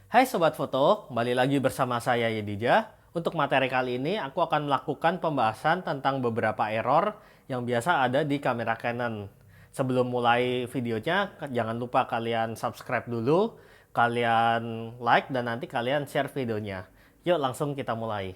Hai Sobat Foto, kembali lagi bersama saya Yedija. Untuk materi kali ini, aku akan melakukan pembahasan tentang beberapa error yang biasa ada di kamera Canon. Sebelum mulai videonya, jangan lupa kalian subscribe dulu, kalian like, dan nanti kalian share videonya. Yuk langsung kita mulai.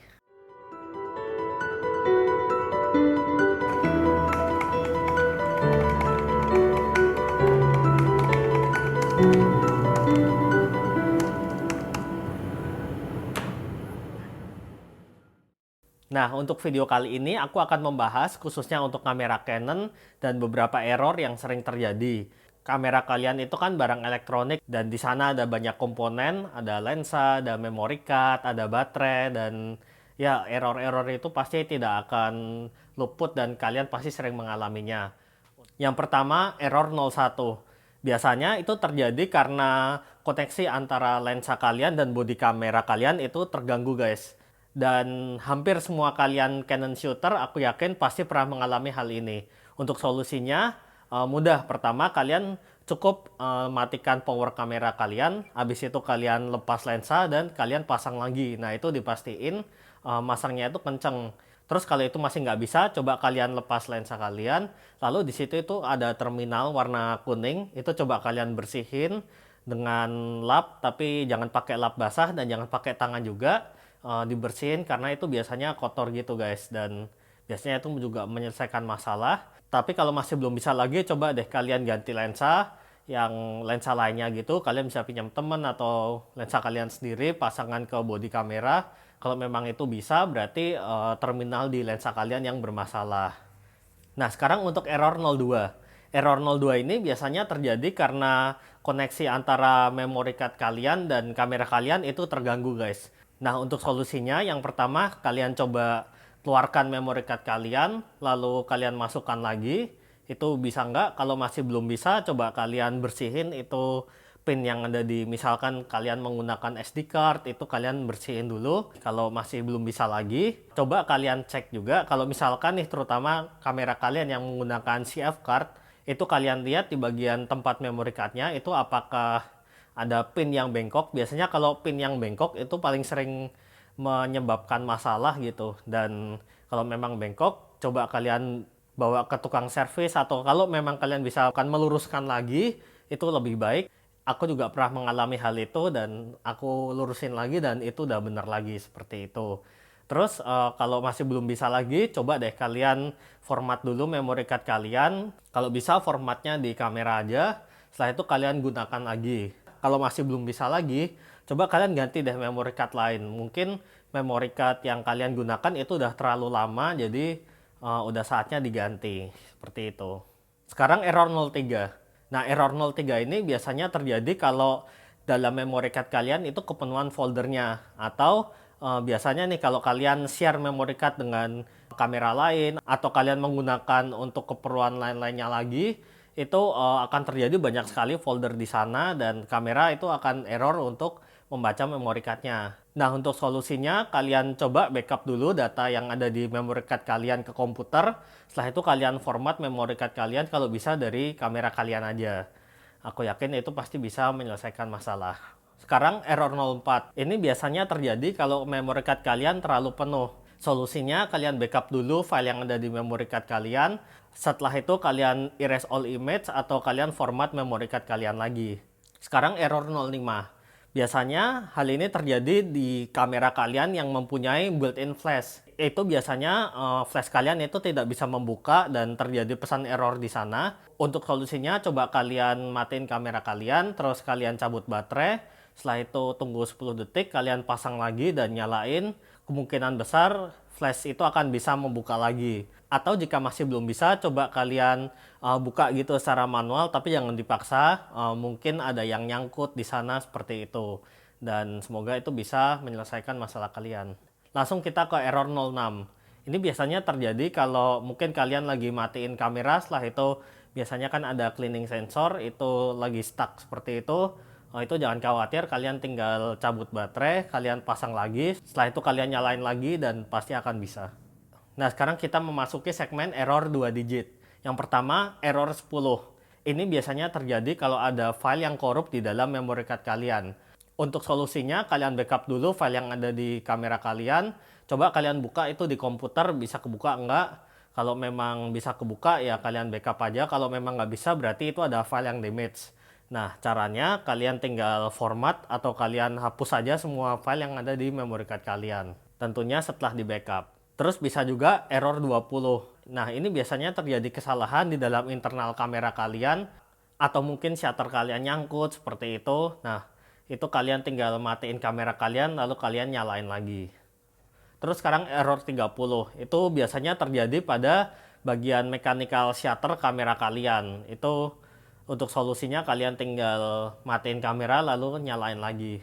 Nah, untuk video kali ini aku akan membahas khususnya untuk kamera Canon dan beberapa error yang sering terjadi. Kamera kalian itu kan barang elektronik dan di sana ada banyak komponen, ada lensa, ada memory card, ada baterai dan ya error-error itu pasti tidak akan luput dan kalian pasti sering mengalaminya. Yang pertama, error 01. Biasanya itu terjadi karena koneksi antara lensa kalian dan bodi kamera kalian itu terganggu, guys. Dan hampir semua kalian Canon shooter, aku yakin pasti pernah mengalami hal ini. Untuk solusinya, mudah. Pertama, kalian cukup matikan power kamera kalian. Habis itu kalian lepas lensa dan kalian pasang lagi. Nah, itu dipastiin masangnya itu kenceng. Terus kalau itu masih nggak bisa, coba kalian lepas lensa kalian. Lalu di situ itu ada terminal warna kuning. Itu coba kalian bersihin dengan lap, tapi jangan pakai lap basah dan jangan pakai tangan juga. Dibersihin karena itu biasanya kotor gitu, guys. Dan biasanya itu juga menyelesaikan masalah. Tapi kalau masih belum bisa lagi, coba deh kalian ganti lensa. Yang lensa lainnya gitu, kalian bisa pinjam temen atau lensa kalian sendiri, pasangan ke bodi kamera. Kalau memang itu bisa, berarti terminal di lensa kalian yang bermasalah. Nah, sekarang untuk error 02. Error 02 ini biasanya terjadi karena koneksi antara memory card kalian dan kamera kalian itu terganggu, guys. Nah, untuk solusinya yang pertama kalian coba keluarkan memory card kalian, lalu kalian masukkan lagi. Itu bisa nggak? Kalau masih belum bisa, coba kalian bersihin itu pin yang ada di, misalkan kalian menggunakan SD card, itu kalian bersihin dulu. Kalau masih belum bisa lagi, coba kalian cek juga kalau misalkan nih, terutama kamera kalian yang menggunakan CF card, itu kalian lihat di bagian tempat memory cardnya itu apakah ada pin yang bengkok. Biasanya kalau pin yang bengkok itu paling sering menyebabkan masalah gitu. Dan kalau memang bengkok, coba kalian bawa ke tukang servis, atau kalau memang kalian bisa akan meluruskan lagi, itu lebih baik. Aku juga pernah mengalami hal itu dan aku lurusin lagi dan itu udah bener lagi seperti itu. Terus kalau masih belum bisa lagi, coba deh kalian format dulu memory card kalian. Kalau bisa formatnya di kamera aja. Setelah itu kalian gunakan lagi. Kalau masih belum bisa lagi, coba kalian ganti deh memory card lain. Mungkin memory card yang kalian gunakan itu udah terlalu lama, jadi udah saatnya diganti. Seperti itu. Sekarang error 03. Nah, error 03 ini biasanya terjadi kalau dalam memory card kalian itu kepenuhan foldernya. Atau biasanya nih kalau kalian share memory card dengan kamera lain, atau kalian menggunakan untuk keperluan lain-lainnya lagi, itu akan terjadi banyak sekali folder di sana dan kamera itu akan error untuk membaca memory cardnya. Nah, untuk solusinya kalian coba backup dulu data yang ada di memory card kalian ke komputer. Setelah itu kalian format memory card kalian kalau bisa dari kamera kalian aja. Aku yakin itu pasti bisa menyelesaikan masalah. Sekarang error 04. Ini biasanya terjadi kalau memory card kalian terlalu penuh. Solusinya kalian backup dulu file yang ada di memory card kalian. Setelah itu kalian erase all image atau kalian format memory card kalian lagi. Sekarang error 05. Biasanya hal ini terjadi di kamera kalian yang mempunyai built-in flash. Itu biasanya flash kalian itu tidak bisa membuka dan terjadi pesan error di sana. Untuk solusinya coba kalian matiin kamera kalian, terus kalian cabut baterai. Setelah itu tunggu 10 detik, kalian pasang lagi dan nyalain. Kemungkinan besar flash itu akan bisa membuka lagi. Atau jika masih belum bisa, coba kalian buka gitu secara manual, tapi jangan dipaksa. Mungkin ada yang nyangkut di sana seperti itu. Dan semoga itu bisa menyelesaikan masalah kalian. Langsung kita ke error 06. Ini biasanya terjadi kalau mungkin kalian lagi matiin kamera, setelah itu biasanya kan ada cleaning sensor, itu lagi stuck seperti itu. Itu jangan khawatir, kalian tinggal cabut baterai, kalian pasang lagi, setelah itu kalian nyalain lagi dan pasti akan bisa. Nah, sekarang kita memasuki segmen error 2 digit. Yang pertama, error 10. Ini biasanya terjadi kalau ada file yang korup di dalam memory card kalian. Untuk solusinya, kalian backup dulu file yang ada di kamera kalian. Coba kalian buka itu di komputer, bisa kebuka enggak. Kalau memang bisa kebuka, ya kalian backup aja. Kalau memang nggak bisa, berarti itu ada file yang damage. Nah, caranya kalian tinggal format atau kalian hapus saja semua file yang ada di memory card kalian. Tentunya setelah di backup. Terus bisa juga error 20. Nah, ini biasanya terjadi kesalahan di dalam internal kamera kalian atau mungkin shutter kalian nyangkut seperti itu. Nah, itu kalian tinggal matiin kamera kalian lalu kalian nyalain lagi. Terus sekarang error 30. Itu biasanya terjadi pada bagian mechanical shutter kamera kalian. Itu untuk solusinya kalian tinggal matiin kamera lalu nyalain lagi.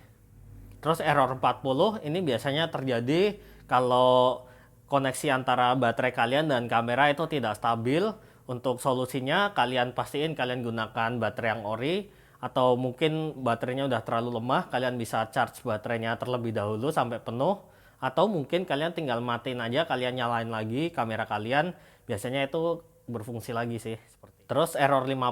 Terus error 40 ini biasanya terjadi kalau koneksi antara baterai kalian dan kamera itu tidak stabil. Untuk solusinya kalian pastiin kalian gunakan baterai yang ori, atau mungkin baterainya udah terlalu lemah, kalian bisa charge baterainya terlebih dahulu sampai penuh, atau mungkin kalian tinggal matiin aja, kalian nyalain lagi kamera kalian, biasanya itu berfungsi lagi sih. Terus error 50.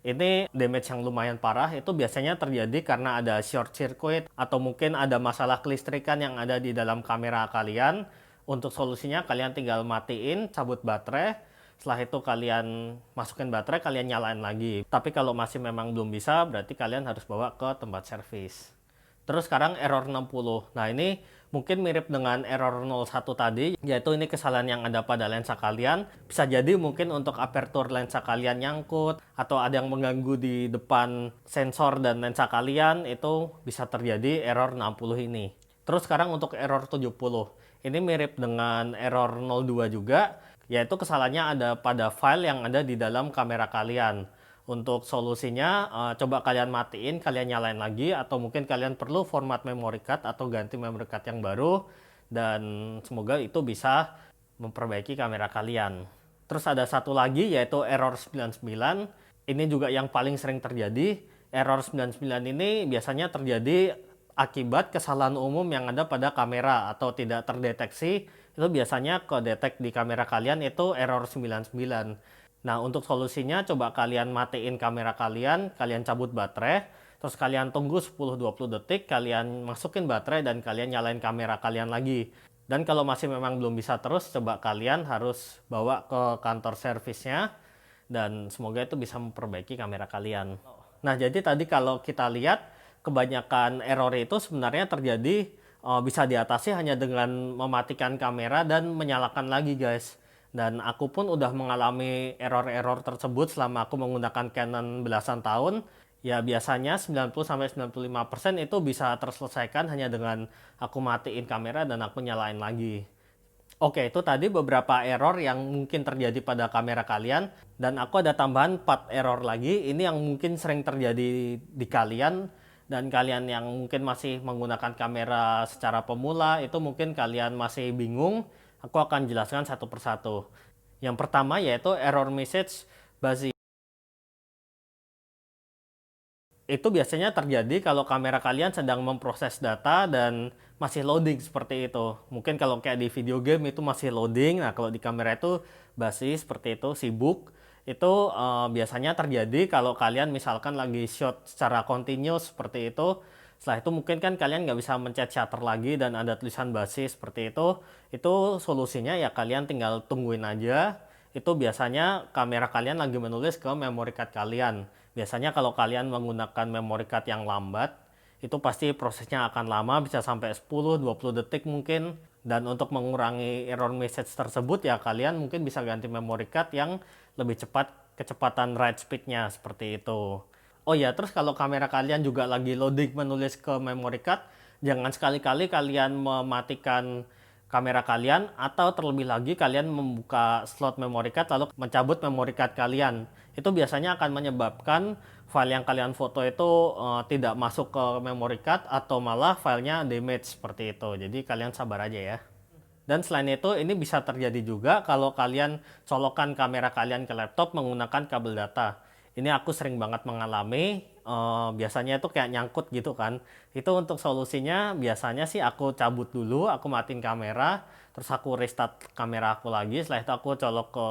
Ini damage yang lumayan parah, itu biasanya terjadi karena ada short circuit atau mungkin ada masalah kelistrikan yang ada di dalam kamera kalian. Untuk solusinya kalian tinggal matiin, cabut baterai. Setelah itu kalian masukin baterai, kalian nyalain lagi. Tapi kalau masih memang belum bisa, berarti kalian harus bawa ke tempat servis. Terus sekarang error 60. Nah, ini mungkin mirip dengan error 01 tadi, yaitu ini kesalahan yang ada pada lensa kalian. Bisa jadi mungkin untuk aperture lensa kalian nyangkut, atau ada yang mengganggu di depan sensor dan lensa kalian, itu bisa terjadi error 60 ini. Terus sekarang untuk error 70. Ini mirip dengan error 02 juga, yaitu kesalahannya ada pada file yang ada di dalam kamera kalian. Untuk solusinya, coba kalian matiin, kalian nyalain lagi, atau mungkin kalian perlu format memory card atau ganti memory card yang baru, dan semoga itu bisa memperbaiki kamera kalian. Terus ada satu lagi yaitu error 99. Ini juga yang paling sering terjadi. Error 99 ini biasanya terjadi akibat kesalahan umum yang ada pada kamera atau tidak terdeteksi. Itu biasanya kedetek di kamera kalian itu error 99. Nah, untuk solusinya coba kalian matiin kamera kalian, kalian cabut baterai, terus kalian tunggu 10-20 detik, kalian masukin baterai dan kalian nyalain kamera kalian lagi. Dan kalau masih memang belum bisa terus, coba kalian harus bawa ke kantor servisnya dan semoga itu bisa memperbaiki kamera kalian. Nah, jadi tadi kalau kita lihat kebanyakan error itu sebenarnya terjadi bisa diatasi hanya dengan mematikan kamera dan menyalakan lagi, guys. Dan aku pun udah mengalami error-error tersebut selama aku menggunakan Canon belasan tahun. Ya biasanya 90-95% itu bisa terselesaikan hanya dengan aku matiin kamera dan aku nyalain lagi. Oke, itu tadi beberapa error yang mungkin terjadi pada kamera kalian. Dan aku ada tambahan 4 error lagi. Ini yang mungkin sering terjadi di kalian. Dan kalian yang mungkin masih menggunakan kamera secara pemula, itu mungkin kalian masih bingung. Aku akan jelaskan satu persatu. Yang pertama yaitu error message basi. Itu biasanya terjadi kalau kamera kalian sedang memproses data dan masih loading seperti itu. Mungkin kalau kayak di video game itu masih loading. Nah, kalau di kamera itu basi seperti itu, sibuk. Itu biasanya terjadi kalau kalian misalkan lagi shot secara continuous seperti itu. Setelah itu mungkin kan kalian nggak bisa mencet shutter lagi dan ada tulisan basi seperti itu. Itu solusinya ya kalian tinggal tungguin aja. Itu biasanya kamera kalian lagi menulis ke memory card kalian. Biasanya kalau kalian menggunakan memory card yang lambat, itu pasti prosesnya akan lama, bisa sampai 10-20 detik mungkin. Dan untuk mengurangi error message tersebut ya kalian mungkin bisa ganti memory card yang lebih cepat, kecepatan write speed-nya seperti itu. Oh ya, terus kalau kamera kalian juga lagi loading menulis ke memory card, jangan sekali-kali kalian mematikan kamera kalian atau terlebih lagi kalian membuka slot memory card lalu mencabut memory card kalian. Itu biasanya akan menyebabkan file yang kalian foto itu tidak masuk ke memory card atau malah filenya damage seperti itu. Jadi kalian sabar aja ya. Dan selain itu ini bisa terjadi juga kalau kalian colokan kamera kalian ke laptop menggunakan kabel data. Ini aku sering banget mengalami, biasanya itu kayak nyangkut gitu kan. Itu untuk solusinya biasanya sih aku cabut dulu, aku matiin kamera, terus aku restart kamera aku lagi, setelah itu aku colok ke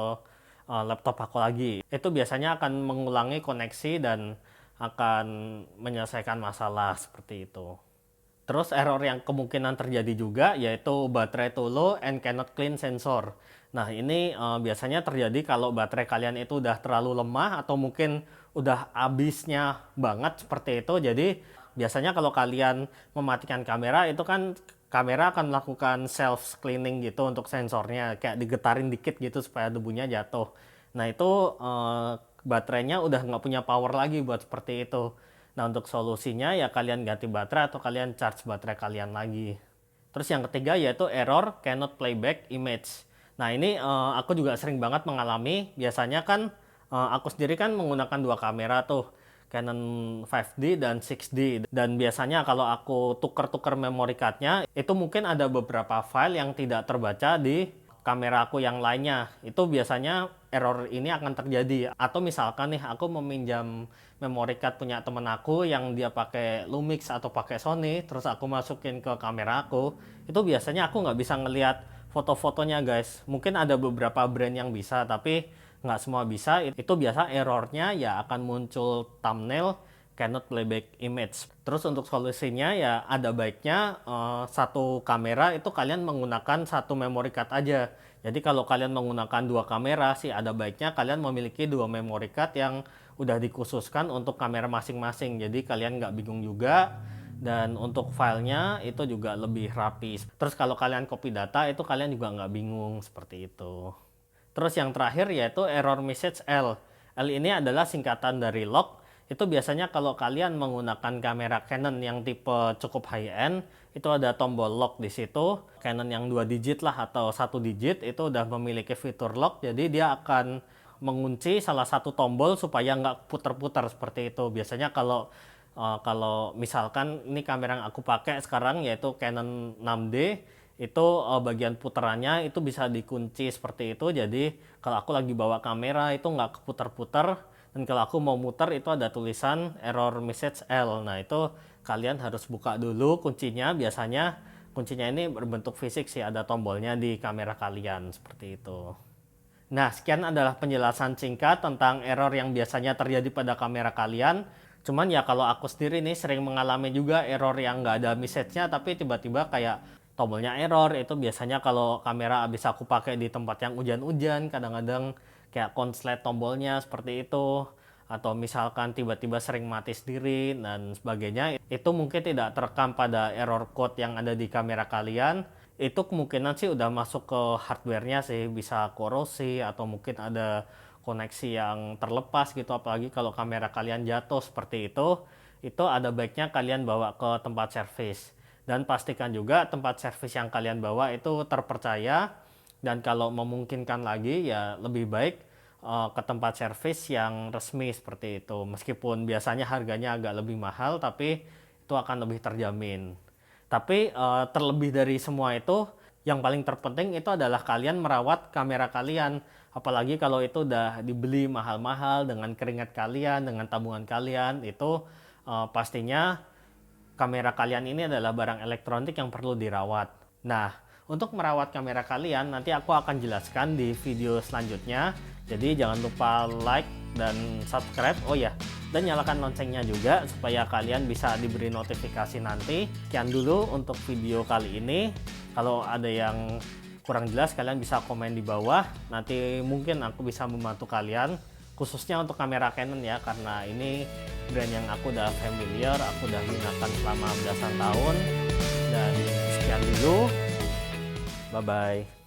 laptop aku lagi. Itu biasanya akan mengulangi koneksi dan akan menyelesaikan masalah seperti itu. Terus error yang kemungkinan terjadi juga yaitu baterai too low and cannot clean sensor. Nah ini biasanya terjadi kalau baterai kalian itu udah terlalu lemah atau mungkin udah habisnya banget seperti itu. Jadi biasanya kalau kalian mematikan kamera itu kan kamera akan melakukan self cleaning gitu untuk sensornya, kayak digetarin dikit gitu supaya debunya jatuh. Nah itu baterainya udah nggak punya power lagi buat seperti itu. Nah untuk solusinya ya kalian ganti baterai atau kalian charge baterai kalian lagi. Terus yang ketiga yaitu error cannot playback image. Nah ini aku juga sering banget mengalami. Biasanya kan aku sendiri kan menggunakan dua kamera tuh, Canon 5D dan 6D. Dan biasanya kalau aku tuker-tuker memory cardnya, itu mungkin ada beberapa file yang tidak terbaca di kamera aku yang lainnya. Itu biasanya error ini akan terjadi. Atau misalkan nih aku meminjam memory card punya temen aku yang dia pakai Lumix atau pakai Sony, terus aku masukin ke kamera aku, itu biasanya aku nggak bisa ngelihat foto-fotonya guys. Mungkin ada beberapa brand yang bisa, tapi nggak semua bisa. Itu biasa errornya ya akan muncul thumbnail cannot playback image. Terus untuk solusinya ya ada baiknya satu kamera itu kalian menggunakan satu memory card aja. Jadi kalau kalian menggunakan dua kamera sih ada baiknya kalian memiliki dua memory card yang udah dikhususkan untuk kamera masing-masing. Jadi kalian nggak bingung juga. Dan untuk filenya itu juga lebih rapi. Terus kalau kalian copy data itu kalian juga nggak bingung seperti itu. Terus yang terakhir yaitu error message L. L ini adalah singkatan dari log. Itu biasanya kalau kalian menggunakan kamera Canon yang tipe cukup high-end, itu ada tombol lock di situ. Canon yang 2 digit lah atau 1 digit itu udah memiliki fitur lock, jadi dia akan mengunci salah satu tombol supaya nggak putar-putar seperti itu. Biasanya kalau misalkan ini kamera yang aku pakai sekarang yaitu Canon 6D, itu bagian putarannya itu bisa dikunci seperti itu. Jadi kalau aku lagi bawa kamera itu nggak keputar-putar. Dan kalau aku mau muter itu ada tulisan error message L. Nah itu kalian harus buka dulu kuncinya. Biasanya kuncinya ini berbentuk fisik sih, ada tombolnya di kamera kalian seperti itu. Nah sekian adalah penjelasan singkat tentang error yang biasanya terjadi pada kamera kalian. Cuman ya kalau aku sendiri nih sering mengalami juga error yang nggak ada message-nya tapi tiba-tiba kayak tombolnya error. Itu biasanya kalau kamera habis aku pakai di tempat yang hujan-hujan, kadang-kadang kayak konslet tombolnya seperti itu, atau misalkan tiba-tiba sering mati sendiri dan sebagainya. Itu mungkin tidak terekam pada error code yang ada di kamera kalian. Itu kemungkinan sih udah masuk ke hardware-nya sih, bisa korosi atau mungkin ada koneksi yang terlepas gitu. Apalagi kalau kamera kalian jatuh seperti itu ada baiknya kalian bawa ke tempat servis. Dan pastikan juga tempat servis yang kalian bawa itu terpercaya. Dan kalau memungkinkan lagi ya lebih baik ke tempat servis yang resmi seperti itu. Meskipun biasanya harganya agak lebih mahal tapi itu akan lebih terjamin. Tapi terlebih dari semua itu yang paling terpenting itu adalah kalian merawat kamera kalian. Apalagi kalau itu udah dibeli mahal-mahal dengan keringat kalian, dengan tabungan kalian, itu pastinya kamera kalian ini adalah barang elektronik yang perlu dirawat. Nah, untuk merawat kamera kalian nanti aku akan jelaskan di video selanjutnya. Jadi jangan lupa like dan subscribe. Oh ya, dan nyalakan loncengnya juga supaya kalian bisa diberi notifikasi nanti. Sekian dulu untuk video kali ini. Kalau ada yang kurang jelas kalian bisa komen di bawah. Nanti mungkin aku bisa membantu kalian. Khususnya untuk kamera Canon ya, karena ini brand yang aku udah familiar, aku udah gunakan selama belasan tahun. Dan sekian dulu. Bye-bye.